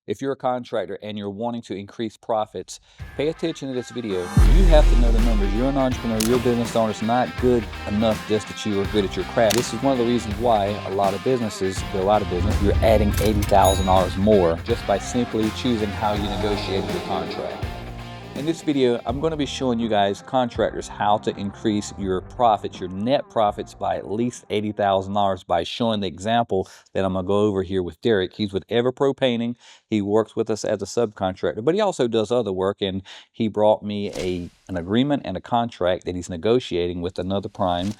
If you're a contractor and you're wanting to increase profits, pay attention to this video. You have to know the numbers. You're an entrepreneur, you're a business owner. It's not good enough just that you are good at your craft. This is one of the reasons why a lot of businesses go out of business. You're adding $80,000 more just by simply choosing how you negotiate your contract. In this video, I'm going to be showing you guys, contractors, how to increase your profits, your net profits, by at least $80,000 by showing the example that I'm going to go over here with Derrick. He's with EverPro Painting. He works with us as a subcontractor, but he also does other work, and he brought me an agreement and a contract that he's negotiating with another prime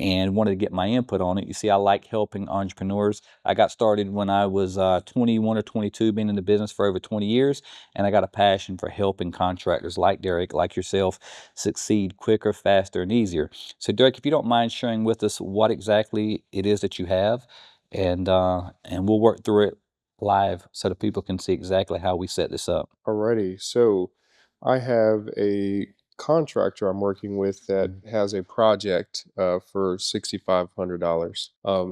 and wanted to get my input on it. You see, I like helping entrepreneurs. I got started when I was 21 or 22, been in the business for over 20 years, and I got a passion for helping contractors like Derrick, like yourself, succeed quicker, faster, and easier. So Derrick, if you don't mind sharing with us what exactly it is that you have, and we'll work through it live so that people can see exactly how we set this up. Alrighty, so I have a contractor I'm working with that has a project for $6,500.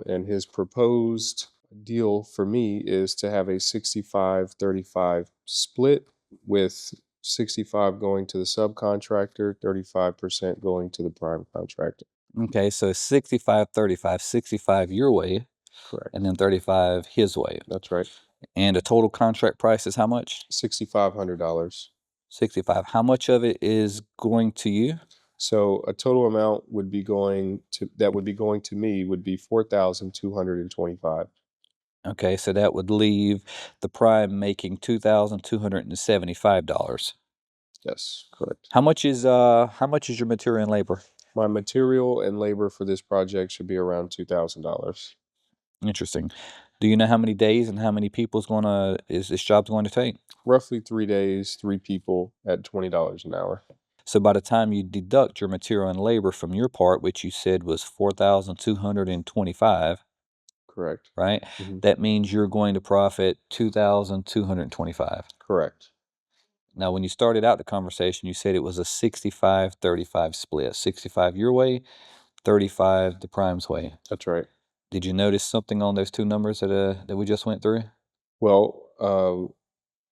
And his proposed deal for me is to have a 65-35 split, with 65 going to the subcontractor, 35% going to the prime contractor. Okay, so 65-35, 65 your way, Correct. and then 35 his way. That's right. And the total contract price is how much? $6,500. 65. How much of it is going to you? So a total amount would be going to me would be $4,225. Okay, so that would leave the prime making $2,275. Yes, correct. How much is your material and labor? My material and labor for this project should be around $2,000. Interesting. Do you know how many days and how many people is this job's going to take? Roughly 3 days, 3 people at $20 an hour. So by the time you deduct your material and labor from your part, which you said was $4,225, Correct. right? That means you're going to profit $2,225. Correct. Now, when you started out the conversation, you said it was a 65-35 split. 65 your way, 35 the prime's way. That's right. Did you notice something on those two numbers that we just went through? Well,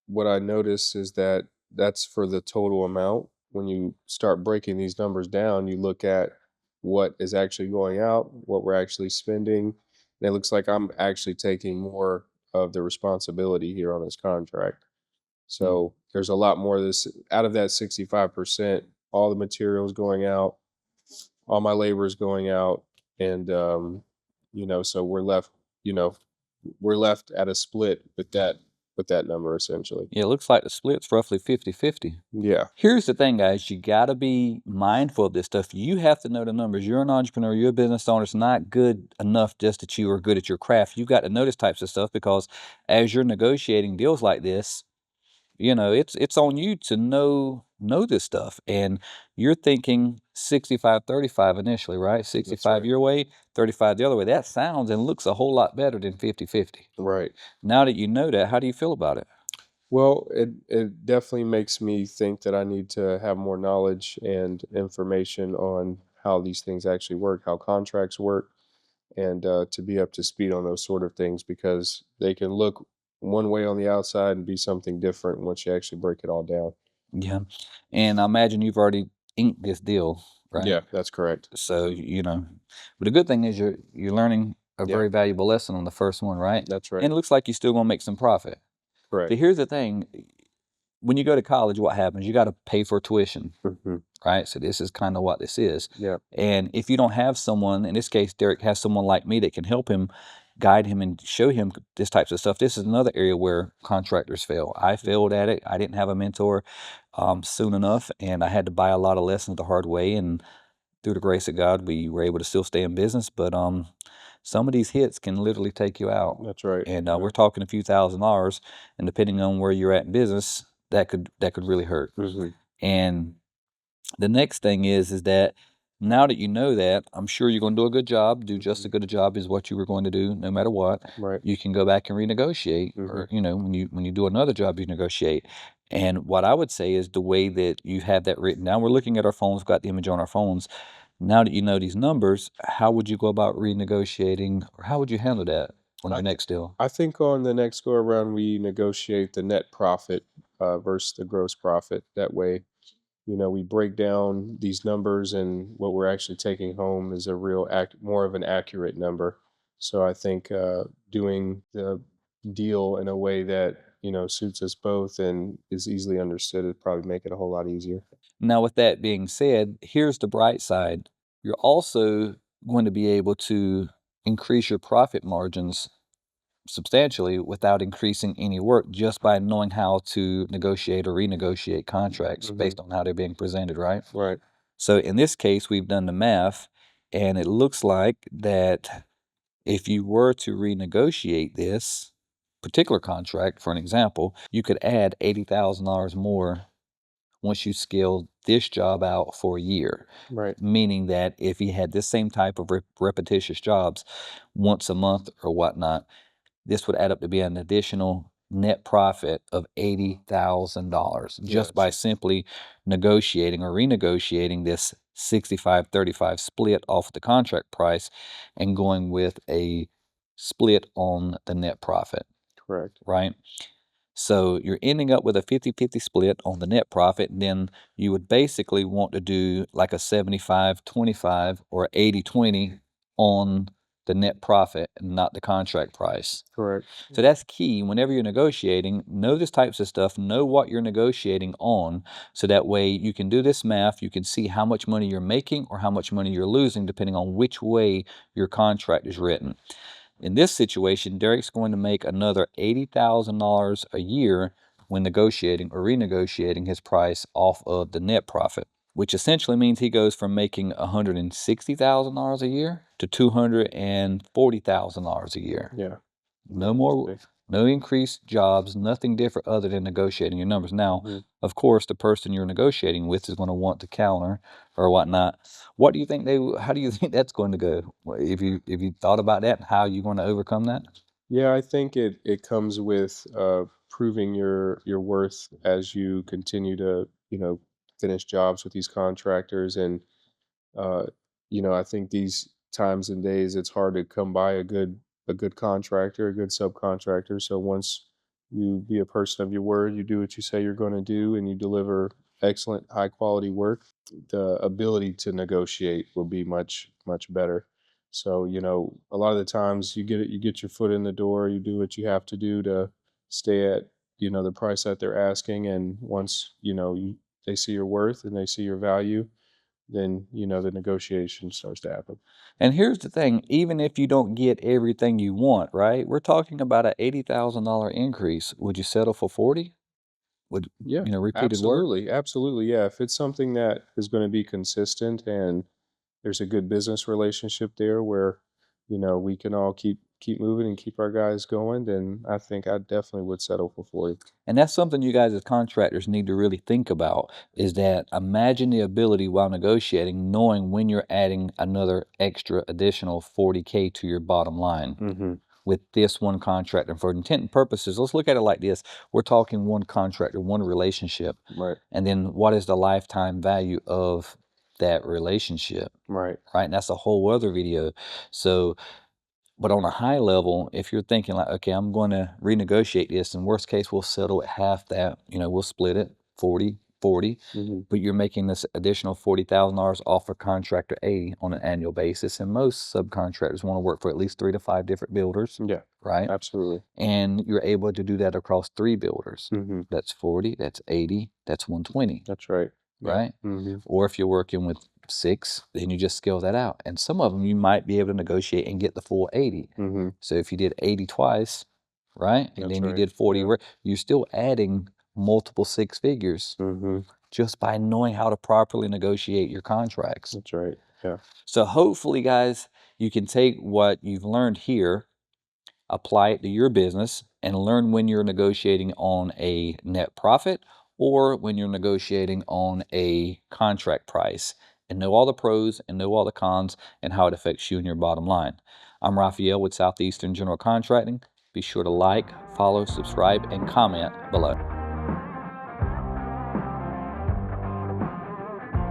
what I noticed is that that's for the total amount. When you start breaking these numbers down, you look at what is actually going out, what we're actually spending, and it looks like I'm actually taking more of the responsibility here on this contract. So there's a lot more of this out of that 65%. All the materials going out, all my labor is going out, and so we're left at a split with that number, essentially. Yeah, it looks like the split's roughly 50-50. Yeah. Here's the thing, guys. You got to be mindful of this stuff. You have to know the numbers. You're an entrepreneur. You're a business owner. It's not good enough just that you are good at your craft. You've got to know this types of stuff, because as you're negotiating deals like this, it's on you to know this stuff. And you're thinking 65-35 initially, right? 65 your way, 35 the other way. That sounds and looks a whole lot better than 50-50. Right. Now that you know that, how do you feel about it? Well, it definitely makes me think that I need to have more knowledge and information on how these things actually work, how contracts work, and to be up to speed on those sort of things, because they can look one way on the outside and be something different once you actually break it all down. Yeah. And I imagine you've already inked this deal, right? Yeah, that's correct. So, but the good thing is you're learning a very valuable lesson on the first one, right? That's right. And it looks like you're still going to make some profit. Correct. But here's the thing. When you go to college, what happens? You got to pay for tuition, right? So this is kind of what this is. Yeah. And if you don't have someone, in this case, Derrick has someone like me that can help him, guide him, and show him this types of stuff. This is another area where contractors fail. I failed at it. I didn't have a mentor soon enough, and I had to buy a lot of lessons the hard way. And through the grace of God, we were able to still stay in business. But some of these hits can literally take you out. That's right. And we're talking a few $1,000s, and depending on where you're at in business, that could really hurt. And the next thing is that now that you know that, I'm sure you're going to do a good job, do just as good a job as what you were going to do, no matter what. Right. You can go back and renegotiate, or when you do another job, you negotiate. And what I would say is the way that you have that written down. We're looking at our phones, we've got the image on our phones. Now that you know these numbers, how would you go about renegotiating, or how would you handle that? on your next deal? I think on the next go around, we negotiate the net profit versus the gross profit. That way, we break down these numbers, and what we're actually taking home is a more of an accurate number. So I think doing the deal in a way that suits us both and is easily understood would probably make it a whole lot easier. Now, with that being said, here's the bright side. You're also going to be able to increase your profit margins substantially without increasing any work just by knowing how to negotiate or renegotiate contracts Hmm. based on how they're being presented, right? Right. So in this case, we've done the math, and it looks like that if you were to renegotiate this particular contract, for an example, you could add $80,000 more once you scale this job out for a year. Right. Meaning that if he had this same type of repetitious jobs once a month or whatnot, this would add up to be an additional net profit of $80,000 just by Yes. simply negotiating or renegotiating this 65-35 split off the contract price and going with a split on the net profit, Correct. right? So you're ending up with a 50-50 split on the net profit. And then you would basically want to do like a 75-25 or 80-20 on the net profit and not the contract price. Correct. So that's key whenever you're negotiating. Know this types of stuff, know what you're negotiating on, so that way you can do this math, you can see how much money you're making or how much money you're losing depending on which way your contract is written. In this situation, Derrick's going to make another $80,000 a year when negotiating or renegotiating his price off of the net profit, which essentially means he goes from making $160,000 a year to $240,000 a year. Yeah. No more, no increased jobs, nothing different other than negotiating your numbers. Now, Mhm. of course, the person you're negotiating with is going to want to counter or whatnot. What do you think how do you think that's going to go? If you thought about that, how are you going to overcome that? Yeah, I think it comes with proving your worth as you continue to finish jobs with these contractors, and uh, I think these times and days it's hard to come by a good contractor, a good subcontractor. So once you be a person of your word, you do what you say you're going to do, and you deliver excellent, high quality work, the ability to negotiate will be much much better. So a lot of the times you get your foot in the door, you do what you have to do to stay at the price that they're asking, and once they see your worth and they see your value, then the negotiation starts to happen. And here's the thing, even if you don't get everything you want, right? We're talking about an $80,000 increase. Would you settle for 40? Would, Yeah, repeated work? absolutely, absolutely. Yeah, if it's something that is going to be consistent and there's a good business relationship there where we can all keep moving and keep our guys going, then I think I definitely would settle for 40. And that's something you guys as contractors need to really think about, is that imagine the ability while negotiating, knowing when you're adding another extra additional 40K to your bottom line Mm-hmm. with this one contractor. For intent and purposes, let's look at it like this. We're talking one contractor, one relationship. Right. And then what is the lifetime value of that relationship? Right. Right. And that's a whole other video. So, but on a high level, if you're thinking like, okay, I'm going to renegotiate this, in worst case, we'll settle at half that, we'll split it 40-40, Mm-hmm. but you're making this additional $40,000 off for contractor A on an annual basis. And most subcontractors want to work for at least 3 to 5 different builders, Yeah, right? absolutely. And you're able to do that across 3 builders. Mm-hmm. That's 40, that's 80, that's 120. That's right. Yeah. Right? Mm-hmm. Or if you're working with 6, then you just scale that out. And some of them you might be able to negotiate and get the full 80. Mm-hmm. So if you did 80 twice, right? And That's then you right. did 40, Yeah. you're still adding multiple 6 figures Mm-hmm. just by knowing how to properly negotiate your contracts. That's right. Yeah. So hopefully, guys, you can take what you've learned here, apply it to your business, and learn when you're negotiating on a net profit or when you're negotiating on a contract price, and know all the pros and know all the cons and how it affects you and your bottom line. I'm Raphael with Southeastern General Contracting. Be sure to like, follow, subscribe, and comment below.